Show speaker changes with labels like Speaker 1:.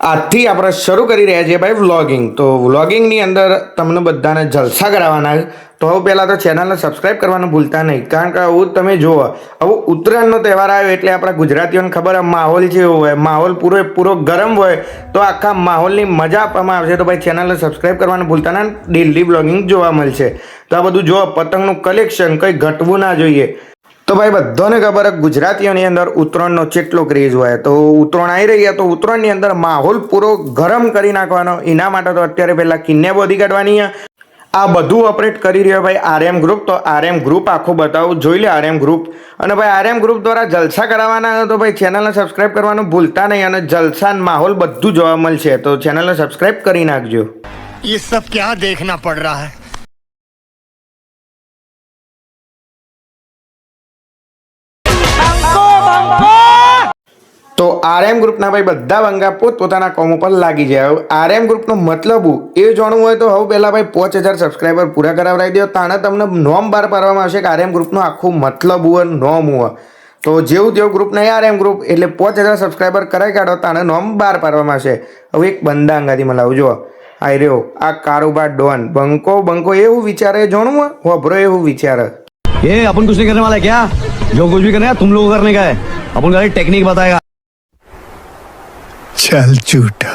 Speaker 1: આજથી આપણે શરૂ કરી રહ્યા છીએ ભાઈ વ્લોગિંગ. તો વ્લોગિંગની અંદર તમને બધાને જલસા કરાવવાના છે. તો હવે પહેલાં તો ચેનલને સબસ્ક્રાઈબ કરવાનું ભૂલતા નહીં, કારણ કે આવું તમે જુઓ, હવે ઉત્તરાયણનો તહેવાર આવ્યો એટલે આપણા ગુજરાતીઓને ખબર માહોલ જેવો હોય, માહોલ પૂરો ગરમ હોય, તો આખા માહોલની મજા આપવામાં આવશે. તો ભાઈ ચેનલને સબસ્ક્રાઈબ કરવાનું ભૂલતા ના, ડેલી વ્લોગિંગ જોવા મળશે. તો આ બધું જુઓ, પતંગનું કલેક્શન કંઈ ઘટવું ના જોઈએ. તો ભાઈ બધાને ખબર છે ગુજરાતીઓની અંદર ઉત્તરાયણનો કેટલો ક્રેઝ હોય. તો ઉત્તરાયણ આવી રહી છે, તો ઉત્તરાયણની અંદર માહોલ પૂરો ગરમ કરી નાખવાનો. એના માટે તો અત્યારે પહેલાં કિન્ને બોધી કાઢવાની છે. આ બધું ઓપરેટ કરી રહ્યો ભાઈ RM ગ્રુપ. તો RM ગ્રુપ આખું બતાવું, જોઈ લે RM ગ્રુપ. અને ભાઈ RM ગ્રુપ દ્વારા જલસા કરાવવાના, તો ભાઈ ચેનલને સબસ્ક્રાઈબ કરવાનું ભૂલતા નહીં, અને જલસા માહોલ બધું જોવા મળશે. તો ચેનલને સબસ્ક્રાઈબ કરી નાખજો.
Speaker 2: ये सब क्या देखना पड़ रहा है।
Speaker 1: તો RM ગ્રુપના ભાઈ બધા બંગા પોતપોતાના કોમ ઉપર લાગી જાય. RM ગ્રુપનો મતલબ એ જાણવું હોય તો હવે પહેલાં ભાઈ 5000 સબસ્ક્રાઈબર પૂરા કરાવડાવી દો, તાણે તમને નોમ બહાર પાડવામાં આવશે કે RM ગ્રુપનો આખું મતલબ હોય, નોમ હોય. તો જેવું તેવું ગ્રુપ નહીં RM ગ્રુપ, એટલે 5000 સબસ્ક્રાઈબર કરાવી કાઢો, તાણે નોમ બહાર પાડવામાં આવશે. હવે એક બંદા અંગાથી મલાવું, જો આ રહ્યો આ કારોબાર ડોન બંકો એવું વિચારે, જાણવું હોભરો એવું વિચારે.
Speaker 3: ये अपन कुछ नहीं करने वाला है क्या? जो कुछ भी करना है तुम लोगों को करने का है. अपन खाली टेक्निक बताएगा.
Speaker 2: चल झूठा।